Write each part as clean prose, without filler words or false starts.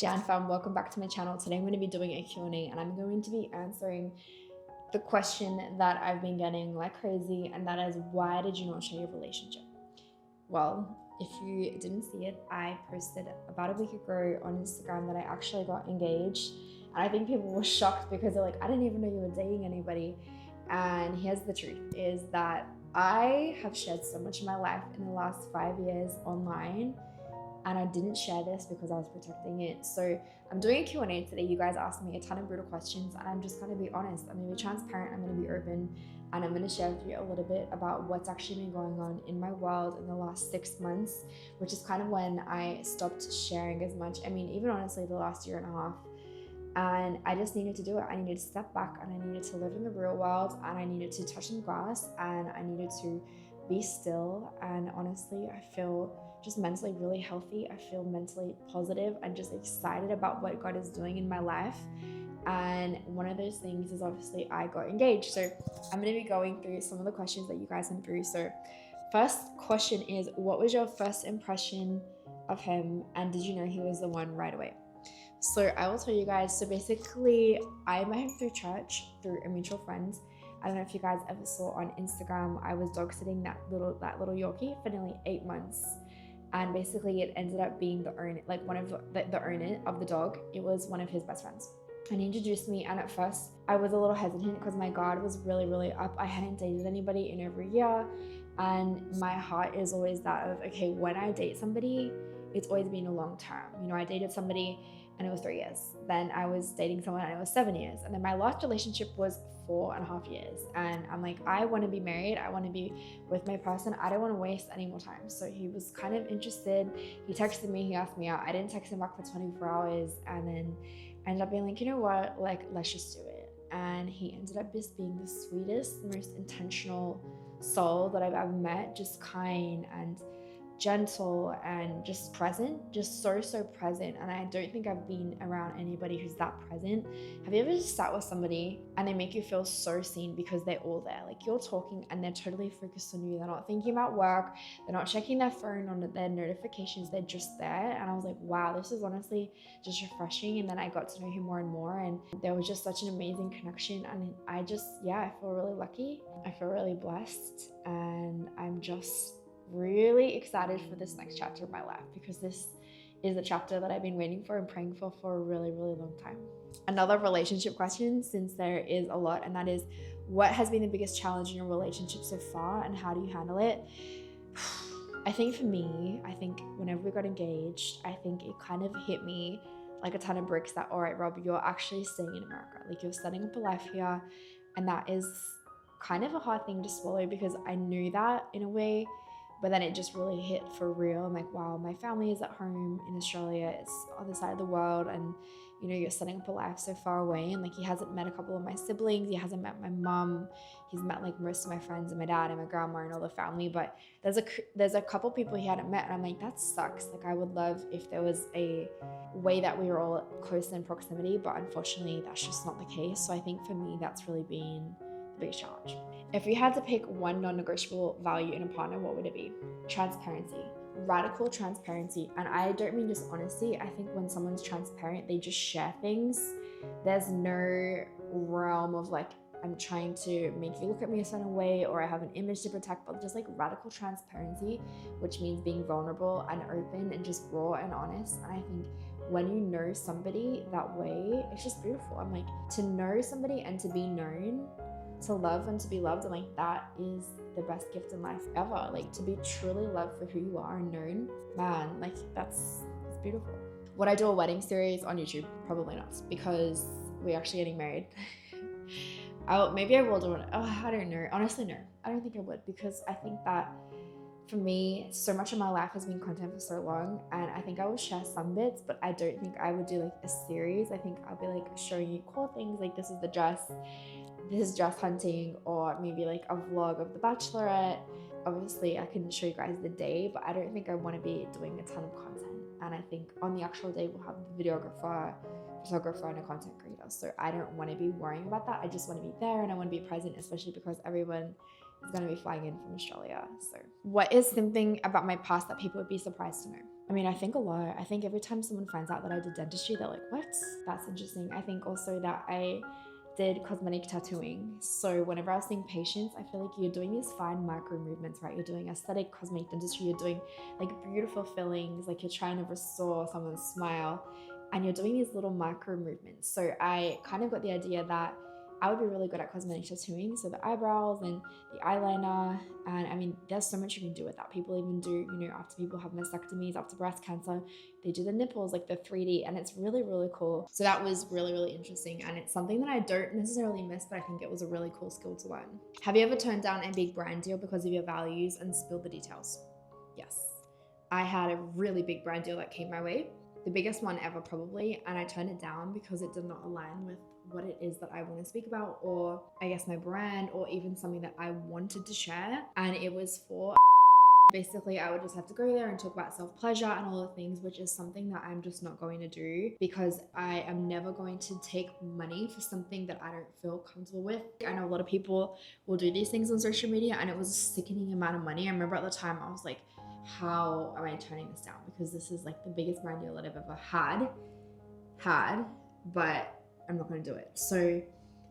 Jan fam, welcome back to my channel. Today I'm going to be doing a Q&A and I'm going to be answering the question that I've been getting like crazy, and that is, why did you not share your relationship? Well, if you didn't see it, I posted about a week ago on Instagram that I actually got engaged, and I think people were shocked because they're like, I didn't even know you were dating anybody. And here's the truth, is that I have shared so much of my life in the last 5 years online, and I didn't share this because I was protecting it. So I'm doing a Q&A today. You guys asked me a ton of brutal questions, and I'm just going to be honest. I'm going to be transparent. I'm going to be open, and I'm going to share with you a little bit about what's actually been going on in my world in the last 6 months, which is kind of when I stopped sharing as much. I mean, even honestly, the last year and a half. And I just needed to do it. I needed to step back, and I needed to live in the real world, and I needed to touch some grass, and I needed to be still. And honestly, I feel just mentally really healthy. I feel mentally positive and just excited about what God is doing in my life. And one of those things is obviously I got engaged. So I'm going to be going through some of the questions that you guys sent through. So first question is, what was your first impression of him, and did you know he was the one right away? So I will tell you guys. So basically, I met him through church, through a mutual friend. I don't know if you guys ever saw on Instagram, I was dog sitting that little Yorkie for nearly 8 months. And basically it ended up being the owner, like one of the owner of the dog. It was one of his best friends. And he introduced me, and at first I was a little hesitant because my guard was really up. I hadn't dated anybody in over a year. And my heart is always that of, okay, when I date somebody, it's always been a long term. You know, I dated somebody and it was 3 years. Then I was dating someone and it was 7 years. And then my last relationship was 4.5 years. And I'm like, I want to be married. I want to be with my person. I don't want to waste any more time. So he was kind of interested. He texted me, he asked me out. I didn't text him back for 24 hours. And then I ended up being like, you know what, like, let's just do it. And he ended up just being the sweetest, most intentional soul that I've ever met. Just kind and gentle and just present, just so present. And I don't think I've been around anybody who's that present. Have you ever just sat with somebody and they make you feel so seen because they're all there? Like, you're talking and they're totally focused on you. They're not thinking about work. They're not checking their phone on their notifications. They're just there. And I was like, wow, this is honestly just refreshing. And then I got to know him more and more, and there was just such an amazing connection. And I just, yeah, I feel really lucky. I feel really blessed, and I'm just really excited for this next chapter of my life, because this is a chapter that I've been waiting for and praying for a really long time. Another relationship question, since there is a lot, and that is, what has been the biggest challenge in your relationship so far, and how do you handle it? I think for me, whenever we got engaged, I think it kind of hit me like a ton of bricks that, all right, Rob, you're actually staying in America. Like, you're setting up a life here, and that is kind of a hard thing to swallow, because I knew that in a way. But then it just really hit for real. I'm like, wow, my family is at home in Australia. It's on the other side of the world. And, you know, you're setting up a life so far away. And like, he hasn't met a couple of my siblings. He hasn't met my mom. He's met like most of my friends and my dad and my grandma and all the family. But there's a couple people he hadn't met. And I'm like, that sucks. Like, I would love if there was a way that we were all close in proximity. But unfortunately, that's just not the case. So I think for me, that's really been the biggest challenge. If you had to pick one non-negotiable value in a partner, what would it be? Transparency. Radical transparency. And I don't mean just honesty. I think when someone's transparent, they just share things. There's no realm of like, I'm trying to make you look at me a certain way, or I have an image to protect, but just like radical transparency, which means being vulnerable and open and just raw and honest. And I think when you know somebody that way, it's just beautiful. I'm like, to know somebody and to be known, to love and to be loved, and like, that is the best gift in life ever. Like, to be truly loved for who you are and known, man, like, it's beautiful. Would I do a wedding series on YouTube? Probably not, because we're actually getting married. Maybe I will do it. I don't know. Honestly, no, I don't think I would, because I think that for me, so much of my life has been content for so long, and I think I will share some bits, but I don't think I would do like a series. I think I'll be like showing you cool things, like this is the dress, this is dress hunting, or maybe like a vlog of the bachelorette. Obviously I can show you guys the day, but I don't think I want to be doing a ton of content. And I think on the actual day we'll have the videographer, photographer, and a content creator. So I don't want to be worrying about that. I just want to be there, and I want to be present, especially because everyone is going to be flying in from Australia. So what is something about my past that people would be surprised to know? I mean, I think a lot. I think every time someone finds out that I did dentistry, they're like, what? That's interesting. I think also that I did cosmetic tattooing. So whenever I was seeing patients, I feel like you're doing these fine micro movements, right? You're doing aesthetic cosmetic dentistry, you're doing like beautiful fillings, like you're trying to restore someone's smile, and you're doing these little micro movements. So I kind of got the idea that I would be really good at cosmetic tattooing. So the eyebrows and the eyeliner. And I mean, there's so much you can do with that. People even do, after people have mastectomies, after breast cancer, they do the nipples, like the 3D, and it's really, really cool. So that was really, really interesting. And it's something that I don't necessarily miss, but I think it was a really cool skill to learn. Have you ever turned down a big brand deal because of your values and spilled the details? Yes. I had a really big brand deal that came my way, the biggest one ever probably, and I turned it down because it did not align with what it is that I want to speak about, or I guess my brand, or even something that I wanted to share. And it was for basically, I would just have to go there and talk about self-pleasure and all the things, which is something that I'm just not going to do, because I am never going to take money for something that I don't feel comfortable with. I know a lot of people will do these things on social media, and it was a sickening amount of money. I remember at the time I was like, how am I turning this down? Because this is like the biggest brand deal that I've ever had, but I'm not going to do it. So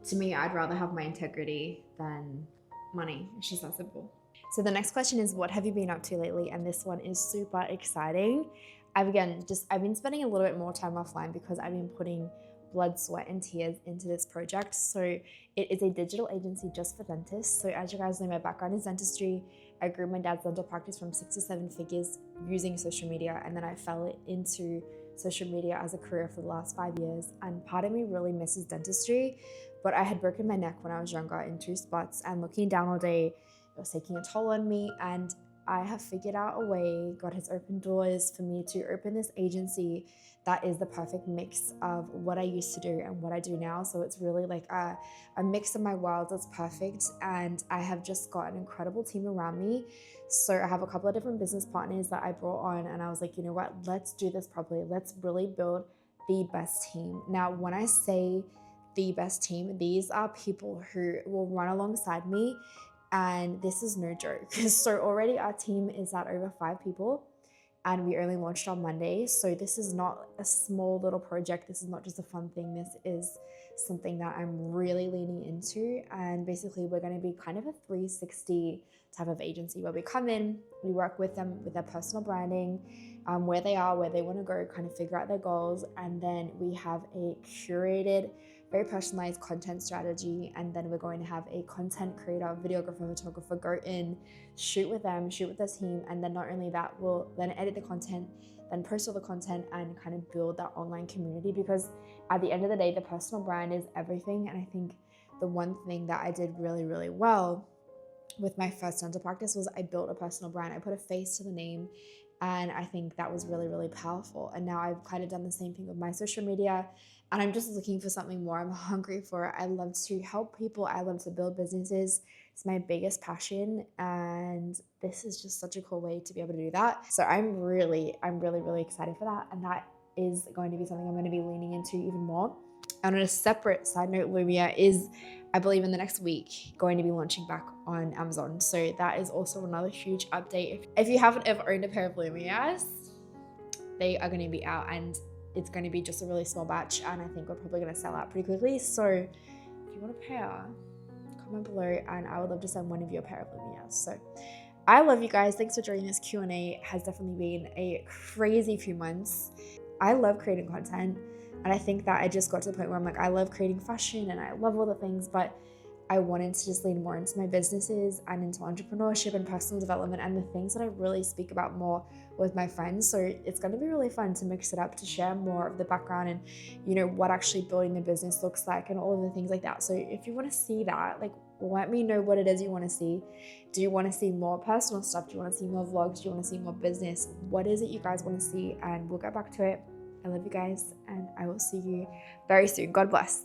to me, I'd rather have my integrity than money. It's just that simple. So the next question is, what have you been up to lately? And this one is super exciting. I've been spending a little bit more time offline because I've been putting blood, sweat, and tears into this project. So it is a digital agency just for dentists. So as you guys know, my background is dentistry. I grew my dad's dental practice from 6 to 7 figures using social media, and then I fell into social media as a career for the last 5 years. And part of me really misses dentistry, but I had broken my neck when I was younger in 2 spots, and looking down all day, it was taking a toll on me. And I have figured out a way, God has opened doors for me to open this agency that is the perfect mix of what I used to do and what I do now. So it's really like a mix of my worlds that's perfect. And I have just got an incredible team around me. So I have a couple of different business partners that I brought on, and I was like, you know what, let's do this properly. Let's really build the best team. Now, when I say the best team, these are people who will run alongside me. And this is no joke. So already our team is at over 5 people, and we only launched on Monday. So this is not a small little project. This is not just a fun thing. This is something that I'm really leaning into. And basically we're going to be kind of a 360 type of agency where we come in, we work with them with their personal branding, where they are, where they want to go, kind of figure out their goals. And then we have a curated, very personalized content strategy, and then we're going to have a content creator, videographer, photographer go in, shoot with them, shoot with their team, and then not only that, we'll then edit the content, then post all the content, and kind of build that online community. Because at the end of the day, the personal brand is everything. And I think the one thing that I did really, really well with my first dental practice was I built a personal brand. I put a face to the name, and I think that was really, really powerful. And now I've kind of done the same thing with my social media, and I'm just looking for something more. I'm hungry for it. I love to help people. I love to build businesses. It's my biggest passion, and this is just such a cool way to be able to do that. So I'm really, really excited for that. And that is going to be something I'm going to be leaning into even more. And on a separate side note, Lumia is, I believe in the next week, going to be launching back on Amazon. So that is also another huge update. If you haven't ever owned a pair of Lumias, they are going to be out, and it's going to be just a really small batch, and I think we're probably going to sell out pretty quickly. So if you want a pair, comment below, and I would love to send one of you a pair of Lumias. So I love you guys. Thanks for joining this Q&A. It has definitely been a crazy few months. I love creating content, and I think that I just got to the point where I'm like, I love creating fashion and I love all the things, but I wanted to just lean more into my businesses and into entrepreneurship and personal development and the things that I really speak about more with my friends. So it's going to be really fun to mix it up, to share more of the background and, what actually building the business looks like and all of the things like that. So if you want to see that, let me know what it is you want to see. Do you want to see more personal stuff? Do you want to see more vlogs? Do you want to see more business? What is it you guys want to see? And we'll get back to it. I love you guys, and I will see you very soon. God bless.